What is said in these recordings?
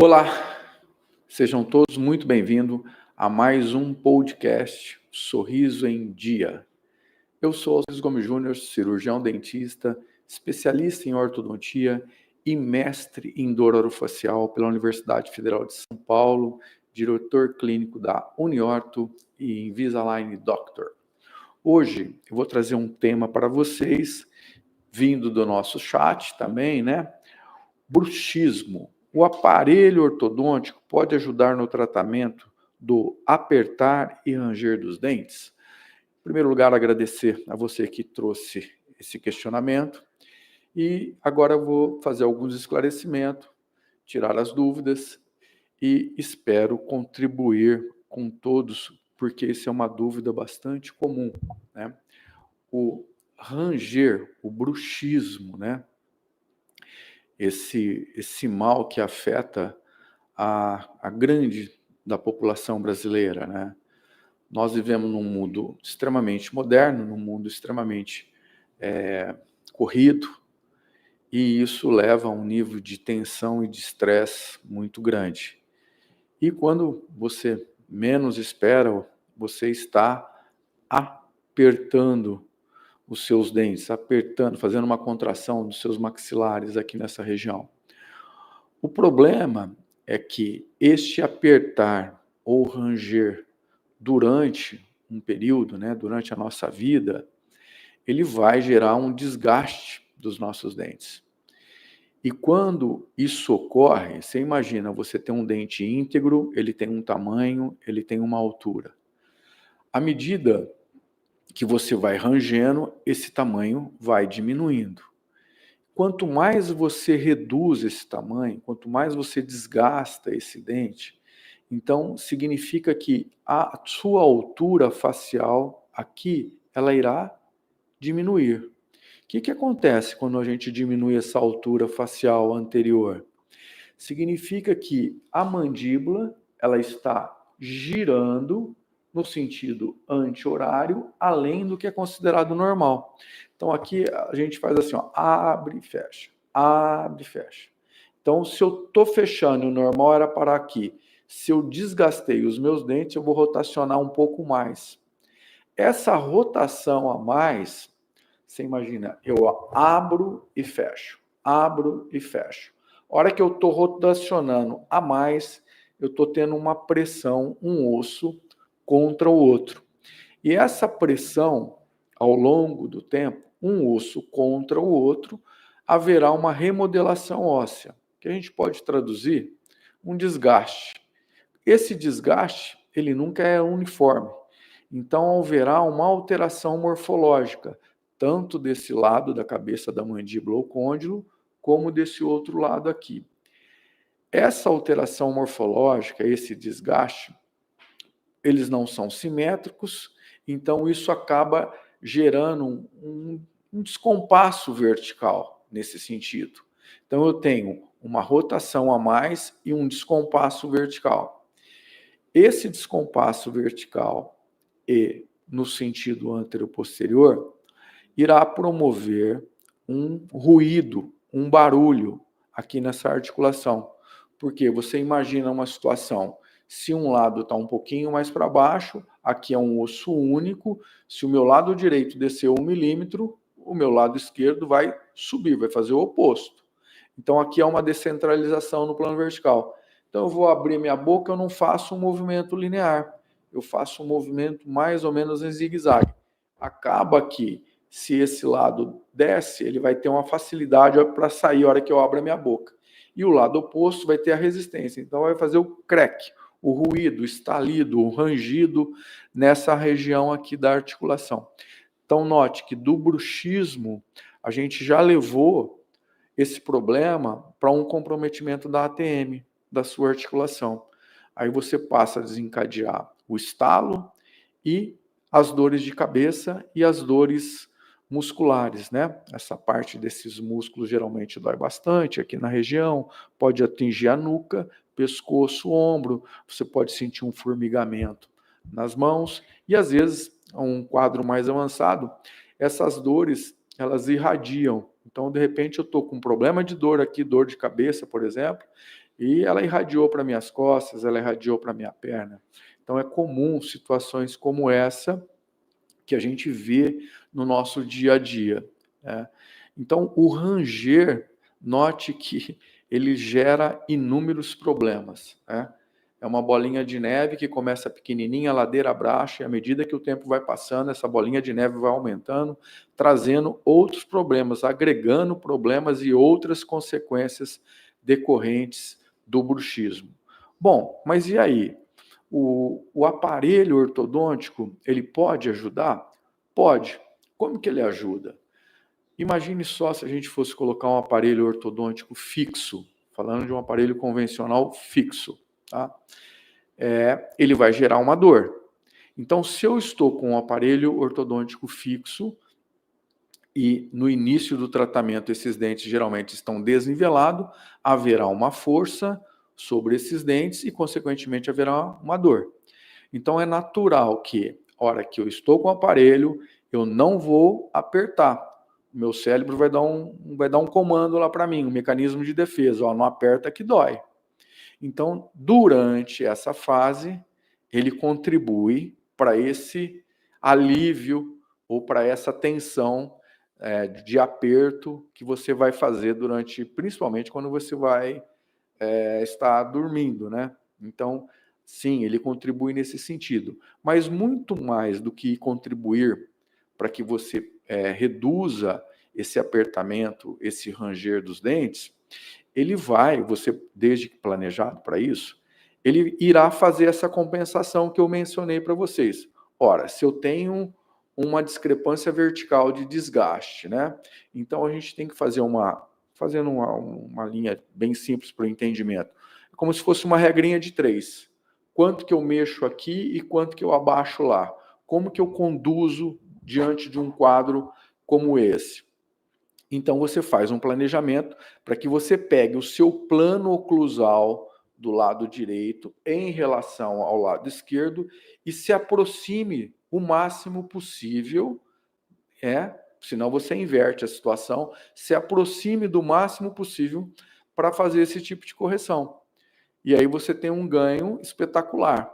Olá, sejam todos muito bem-vindos a mais um podcast Sorriso em Dia. Eu sou Alcides Gomes Júnior, cirurgião dentista, especialista em ortodontia e mestre em dor orofacial pela Universidade Federal de São Paulo, diretor clínico da Uniorto e Invisalign Doctor. Hoje eu vou trazer um tema para vocês, vindo do nosso chat também, né? Bruxismo. O aparelho ortodôntico pode ajudar no tratamento do apertar e ranger dos dentes? Em primeiro lugar, agradecer a você que trouxe esse questionamento. E agora eu vou fazer alguns esclarecimentos, tirar as dúvidas e espero contribuir com todos, porque isso é uma dúvida bastante comum, né? O ranger, o bruxismo, né? Esse mal que afeta a grande da população brasileira, né? Nós vivemos num mundo extremamente moderno, num mundo extremamente corrido, e isso leva a um nível de tensão e de estresse muito grande. E quando você menos espera, você está apertando os seus dentes, apertando, fazendo uma contração dos seus maxilares aqui nessa região. O problema é que este apertar ou ranger durante um período, né, durante a nossa vida, ele vai gerar um desgaste dos nossos dentes. E quando isso ocorre, você imagina, você tem um dente íntegro, ele tem um tamanho, ele tem uma altura. À medida que você vai rangendo, esse tamanho vai diminuindo. Quanto mais você reduz esse tamanho, quanto mais você desgasta esse dente, então significa que a sua altura facial aqui, ela irá diminuir. O que acontece quando a gente diminui essa altura facial anterior? Significa que a mandíbula, ela está girando no sentido anti-horário, além do que é considerado normal. Então aqui a gente faz assim, ó, abre e fecha, abre e fecha. Então se eu estou fechando, o normal era parar aqui. Se eu desgastei os meus dentes, eu vou rotacionar um pouco mais. Essa rotação a mais, você imagina, eu abro e fecho, abro e fecho. A hora que eu estou rotacionando a mais, eu estou tendo uma pressão, um osso contra o outro. E essa pressão, ao longo do tempo, um osso contra o outro, haverá uma remodelação óssea, que a gente pode traduzir um desgaste. Esse desgaste, ele nunca é uniforme. Então, haverá uma alteração morfológica, tanto desse lado da cabeça da mandíbula ou côndilo, como desse outro lado aqui. Essa alteração morfológica, esse desgaste, eles não são simétricos, então isso acaba gerando um descompasso vertical nesse sentido. Então eu tenho uma rotação a mais e um descompasso vertical. Esse descompasso vertical e no sentido anteroposterior irá promover um ruído, um barulho aqui nessa articulação. Porque você imagina uma situação, se um lado está um pouquinho mais para baixo, aqui é um osso único, se o meu lado direito descer 1 milímetro, o meu lado esquerdo vai subir, vai fazer o oposto. Então aqui é uma descentralização no plano vertical. Então eu vou abrir minha boca, eu não faço um movimento linear, eu faço um movimento mais ou menos em zigue-zague. Acaba que, se esse lado desce, ele vai ter uma facilidade para sair a hora que eu abro a minha boca. E o lado oposto vai ter a resistência. Então vai fazer o crack, o ruído, o estalido, o rangido nessa região aqui da articulação. Então note que do bruxismo a gente já levou esse problema para um comprometimento da ATM, da sua articulação. Aí você passa a desencadear o estalo e as dores de cabeça e as dores musculares, né? Essa parte desses músculos geralmente dói bastante aqui na região, pode atingir a nuca, pescoço, ombro, você pode sentir um formigamento nas mãos e às vezes, um quadro mais avançado, essas dores, elas irradiam. Então, de repente, eu estou com um problema de dor aqui, dor de cabeça, por exemplo, E ela irradiou para minhas costas, ela irradiou para minha perna. Então é comum situações como essa que a gente vê no nosso dia a dia, né? Então o ranger, note que ele gera inúmeros problemas, né? É uma bolinha de neve que começa pequenininha, ladeira abaixo, e à medida que o tempo vai passando, essa bolinha de neve vai aumentando, trazendo outros problemas, agregando problemas e outras consequências decorrentes do bruxismo. Bom, mas e aí? O aparelho ortodôntico, ele pode ajudar? Pode. Como que ele ajuda? Imagine só se a gente fosse colocar um aparelho ortodôntico fixo, falando de um aparelho convencional fixo, tá? Ele vai gerar uma dor. Então, se eu estou com um aparelho ortodôntico fixo e no início do tratamento esses dentes geralmente estão desnivelados, haverá uma força sobre esses dentes e, consequentemente, haverá uma dor. Então, é natural que, a hora que eu estou com o aparelho, eu não vou apertar. O meu cérebro vai dar um comando lá para mim, um mecanismo de defesa. Ó, não aperta que dói. Então, durante essa fase, ele contribui para esse alívio ou para essa tensão de aperto que você vai fazer durante, principalmente quando você vai estar dormindo, né? Então, sim, ele contribui nesse sentido. Mas muito mais do que contribuir para que você reduza esse apertamento, esse ranger dos dentes, ele vai, você desde que planejado para isso, ele irá fazer essa compensação que eu mencionei para vocês. Ora, se eu tenho uma discrepância vertical de desgaste, né? Então a gente tem que fazer fazendo uma linha bem simples para o entendimento. É como se fosse uma regrinha de 3. Quanto que eu mexo aqui e quanto que eu abaixo lá? Como que eu conduzo diante de um quadro como esse? Então você faz um planejamento para que você pegue o seu plano oclusal do lado direito em relação ao lado esquerdo e se aproxime o máximo possível, senão você inverte a situação, se aproxime do máximo possível para fazer esse tipo de correção. E aí você tem um ganho espetacular,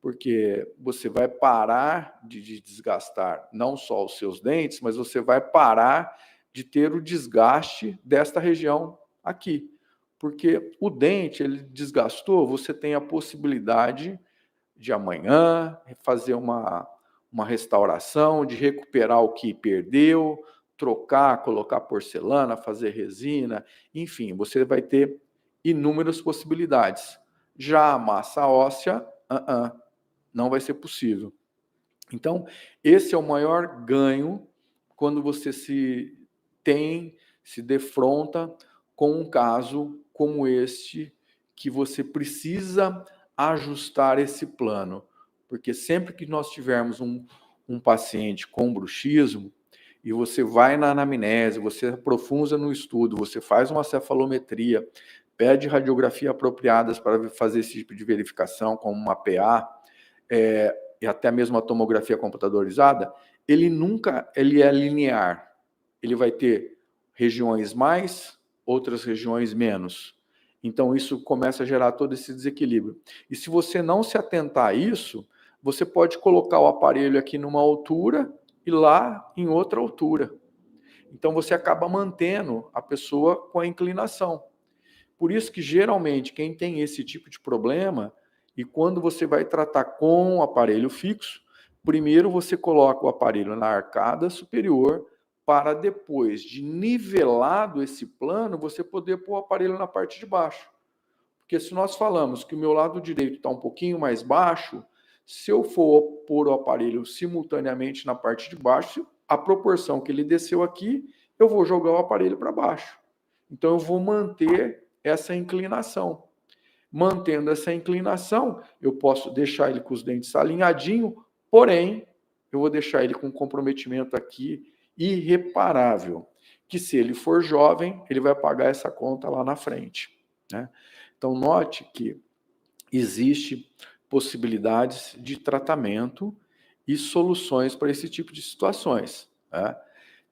porque você vai parar de desgastar não só os seus dentes, mas você vai parar de ter o desgaste desta região aqui. Porque o dente, ele desgastou, você tem a possibilidade de amanhã fazer uma restauração, de recuperar o que perdeu, trocar, colocar porcelana, fazer resina, enfim, você vai ter inúmeras possibilidades. Já a massa óssea, não vai ser possível. Então, esse é o maior ganho quando você se defronta com um caso como este, que você precisa ajustar esse plano. Porque sempre que nós tivermos um paciente com bruxismo, e você vai na anamnese, você aprofunda no estudo, você faz uma cefalometria, pede radiografia apropriadas para fazer esse tipo de verificação, como uma PA, e até mesmo a tomografia computadorizada, ele é linear. Ele vai ter regiões mais, outras regiões menos. Então, isso começa a gerar todo esse desequilíbrio. E se você não se atentar a isso, você pode colocar o aparelho aqui numa altura e lá em outra altura. Então, você acaba mantendo a pessoa com a inclinação. Por isso que, geralmente, quem tem esse tipo de problema, e quando você vai tratar com o aparelho fixo, primeiro você coloca o aparelho na arcada superior, para depois de nivelado esse plano, você poder pôr o aparelho na parte de baixo. Porque se nós falamos que o meu lado direito está um pouquinho mais baixo, se eu for pôr o aparelho simultaneamente na parte de baixo, a proporção que ele desceu aqui, eu vou jogar o aparelho para baixo. Então eu vou manter essa inclinação. Mantendo essa inclinação, eu posso deixar ele com os dentes alinhadinhos, porém, eu vou deixar ele com um comprometimento aqui irreparável, que se ele for jovem, ele vai pagar essa conta lá na frente, né? Então, note que existe possibilidades de tratamento e soluções para esse tipo de situações, né?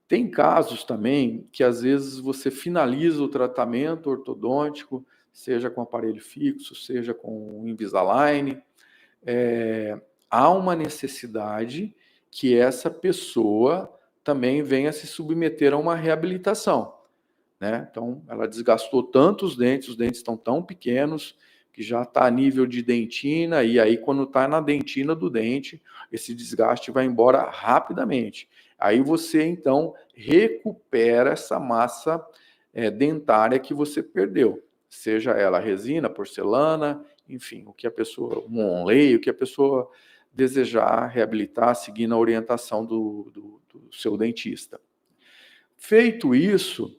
Tem casos também que às vezes você finaliza o tratamento ortodôntico, seja com aparelho fixo, seja com Invisalign, há uma necessidade que essa pessoa também venha se submeter a uma reabilitação, né? Então, ela desgastou tanto os dentes estão tão pequenos que já está a nível de dentina, e aí quando está na dentina do dente, esse desgaste vai embora rapidamente. Aí você, então, recupera essa massa dentária que você perdeu, seja ela resina, porcelana, enfim, o que a pessoa, um onlay, o que a pessoa desejar reabilitar, seguindo a orientação do seu dentista. Feito isso,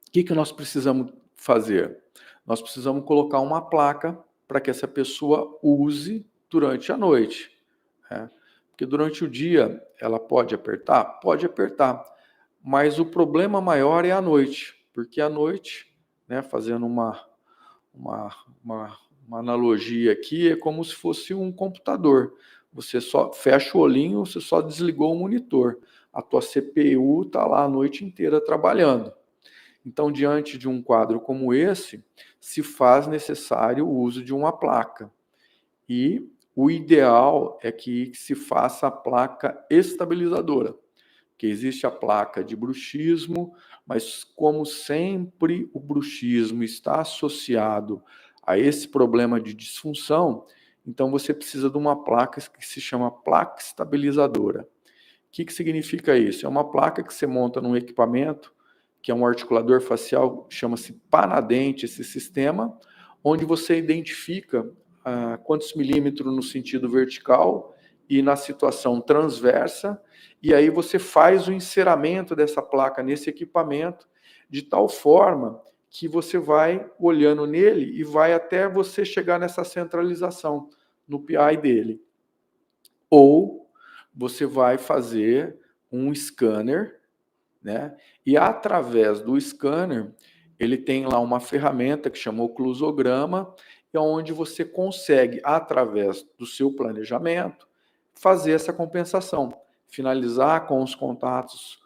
o que nós precisamos fazer? Nós precisamos colocar uma placa para que essa pessoa use durante a noite, né? Porque durante o dia ela pode apertar? Pode apertar, mas o problema maior é à noite, porque à noite, né, fazendo uma, uma, uma analogia aqui, é como se fosse um computador. Você só fecha o olhinho, você só desligou o monitor. A tua CPU está lá a noite inteira trabalhando. Então, diante de um quadro como esse, se faz necessário o uso de uma placa. E o ideal é que se faça a placa estabilizadora, que existe a placa de bruxismo, mas como sempre o bruxismo está associado a esse problema de disfunção, então você precisa de uma placa que se chama placa estabilizadora. O que significa isso? É uma placa que você monta num equipamento, que é um articulador facial, chama-se Panadente, esse sistema, onde você identifica quantos milímetros no sentido vertical e na situação transversa, e aí você faz o enceramento dessa placa nesse equipamento, de tal forma que você vai olhando nele e vai até você chegar nessa centralização, no PI dele. Ou você vai fazer um scanner, né? E através do scanner, ele tem lá uma ferramenta que chama oclusograma, é onde você consegue, através do seu planejamento, fazer essa compensação, finalizar com os contatos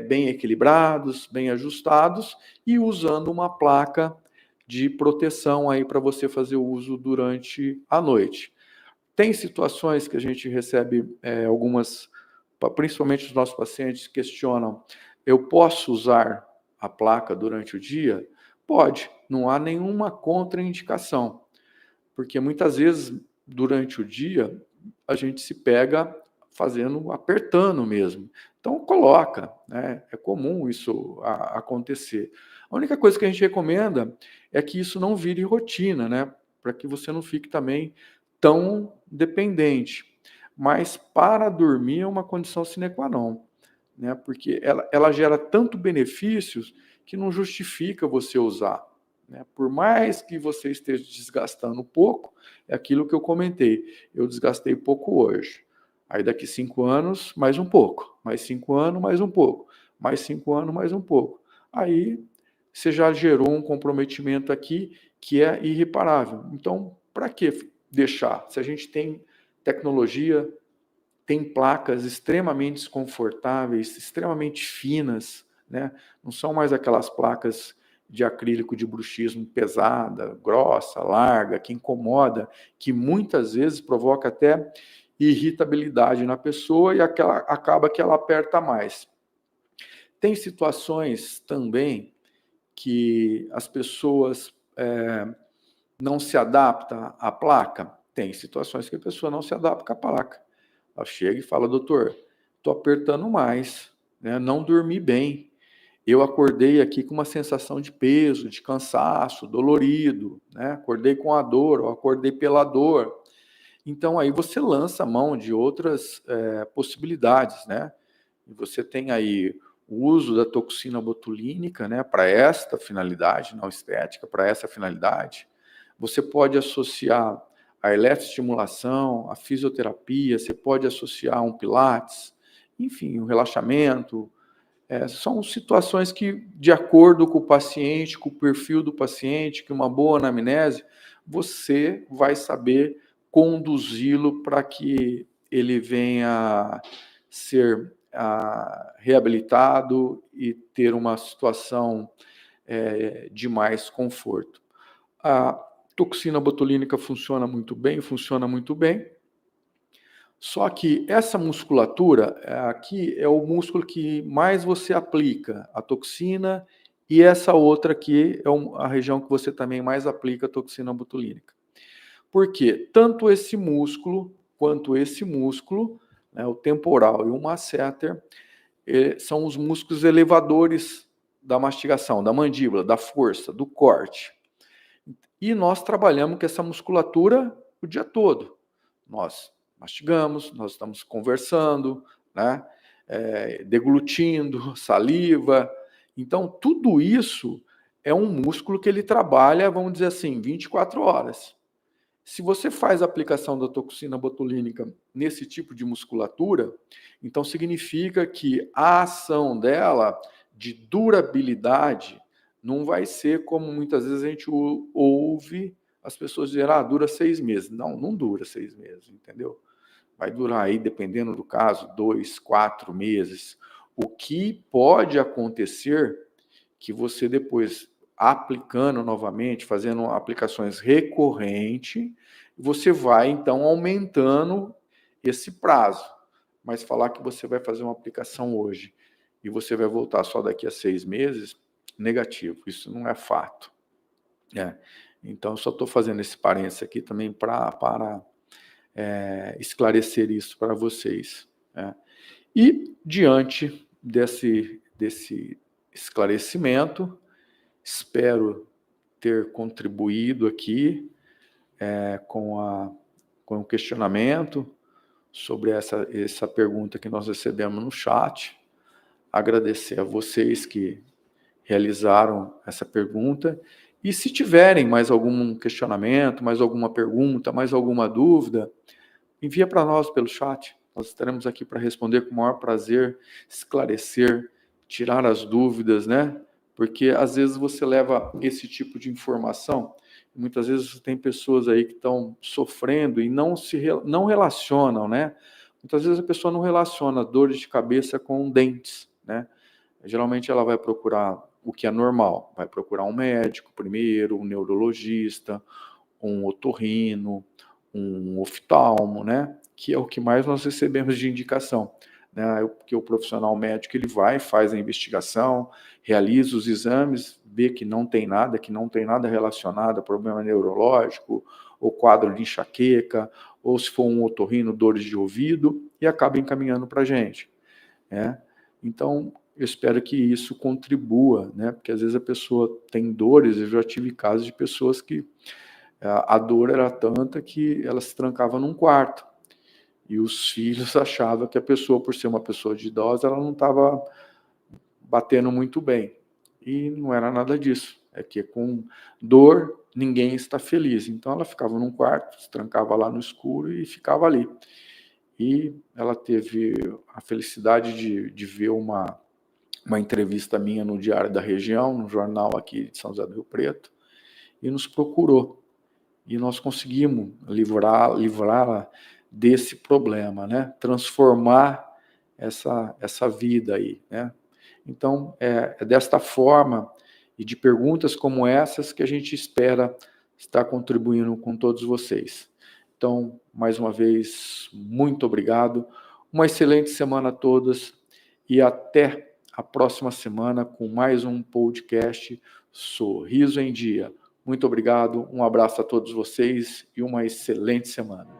bem equilibrados, bem ajustados e usando uma placa de proteção aí para você fazer o uso durante a noite. Tem situações que a gente recebe algumas, principalmente os nossos pacientes questionam: eu posso usar a placa durante o dia? Pode, não há nenhuma contraindicação, porque muitas vezes durante o dia a gente se pega fazendo, apertando mesmo. Então coloca, né? É comum isso acontecer. A única coisa que a gente recomenda é que isso não vire rotina, né? Para que você não fique também tão dependente. Mas para dormir é uma condição sine qua non, né? Porque ela gera tanto benefícios que não justifica você usar, né? Por mais que você esteja desgastando pouco, é aquilo que eu comentei. Eu desgastei pouco hoje. Aí daqui 5 anos, mais um pouco. Mais 5 anos, mais um pouco. Mais 5 anos, mais um pouco. Aí você já gerou um comprometimento aqui que é irreparável. Então, para que deixar? Se a gente tem tecnologia, tem placas extremamente confortáveis, extremamente finas, né? Não são mais aquelas placas de acrílico de bruxismo pesada, grossa, larga, que incomoda, que muitas vezes provoca até irritabilidade na pessoa e acaba que ela aperta mais. Tem situações também que as pessoas não se adaptam à placa. Tem situações que a pessoa não se adapta à placa. Ela chega e fala: doutor, estou apertando mais, né? Não dormi bem. Eu acordei aqui com uma sensação de peso, de cansaço, dolorido, né? Acordei com a dor, ou acordei pela dor. Então aí você lança a mão de outras possibilidades, né? E você tem aí o uso da toxina botulínica, né, para esta finalidade, não estética, para essa finalidade. Você pode associar a eletroestimulação, a fisioterapia, você pode associar um pilates, enfim, um relaxamento. São situações que, de acordo com o paciente, com o perfil do paciente, que uma boa anamnese, você vai saber conduzi-lo para que ele venha ser reabilitado e ter uma situação de mais conforto. A toxina botulínica funciona muito bem, só que essa musculatura aqui é o músculo que mais você aplica a toxina, e essa outra aqui é a região que você também mais aplica a toxina botulínica. Por quê? Tanto esse músculo quanto esse músculo, né, o temporal e o masseter, são os músculos elevadores da mastigação, da mandíbula, da força, do corte. E nós trabalhamos com essa musculatura o dia todo. Nós mastigamos, nós estamos conversando, né? Deglutindo, saliva. Então, tudo isso é um músculo que ele trabalha, vamos dizer assim, 24 horas. Se você faz a aplicação da toxina botulínica nesse tipo de musculatura, então significa que a ação dela de durabilidade não vai ser como muitas vezes a gente ouve as pessoas dizer, dura 6 meses. Não, não dura 6 meses, entendeu? Vai durar aí, dependendo do caso, 2, 4 meses. O que pode acontecer que você depois, aplicando novamente, fazendo aplicações recorrentes, você vai então aumentando esse prazo. Mas falar que você vai fazer uma aplicação hoje e você vai voltar só daqui a 6 meses, negativo, isso não é fato. Então, eu só estou fazendo esse parênteses aqui também para esclarecer isso para vocês. E, diante desse esclarecimento, espero ter contribuído aqui com o questionamento sobre essa pergunta que nós recebemos no chat. Agradecer a vocês que realizaram essa pergunta. E se tiverem mais algum questionamento, mais alguma pergunta, mais alguma dúvida, envia para nós pelo chat. Nós estaremos aqui para responder com o maior prazer, esclarecer, tirar as dúvidas, né? Porque às vezes você leva esse tipo de informação, e muitas vezes tem pessoas aí que estão sofrendo e não relacionam, né? Muitas vezes a pessoa não relaciona dores de cabeça com dentes, né? Geralmente ela vai procurar o que é normal, vai procurar um médico primeiro, um neurologista, um otorrino, um oftalmo, né? Que é o que mais nós recebemos de indicação, né? Porque o profissional médico ele vai, faz a investigação, realiza os exames, vê que não tem nada relacionado a problema neurológico, ou quadro de enxaqueca, ou se for um otorrino, dores de ouvido, e acaba encaminhando para a gente, né? Então, eu espero que isso contribua, né? Porque às vezes a pessoa tem dores, eu já tive casos de pessoas que a dor era tanta que ela se trancava num quarto. E os filhos achavam que a pessoa, por ser uma pessoa de idosa, ela não estava batendo muito bem. E não era nada disso. É que com dor, ninguém está feliz. Então ela ficava num quarto, se trancava lá no escuro e ficava ali. E ela teve a felicidade de ver uma entrevista minha no Diário da Região, no jornal aqui de São José do Rio Preto, e nos procurou. E nós conseguimos livrá-la desse problema, né? Transformar essa vida aí, né? Então, é desta forma e de perguntas como essas que a gente espera estar contribuindo com todos vocês. Então, mais uma vez, muito obrigado. Uma excelente semana a todos e até a próxima semana com mais um podcast Sorriso em Dia. Muito obrigado, um abraço a todos vocês e uma excelente semana.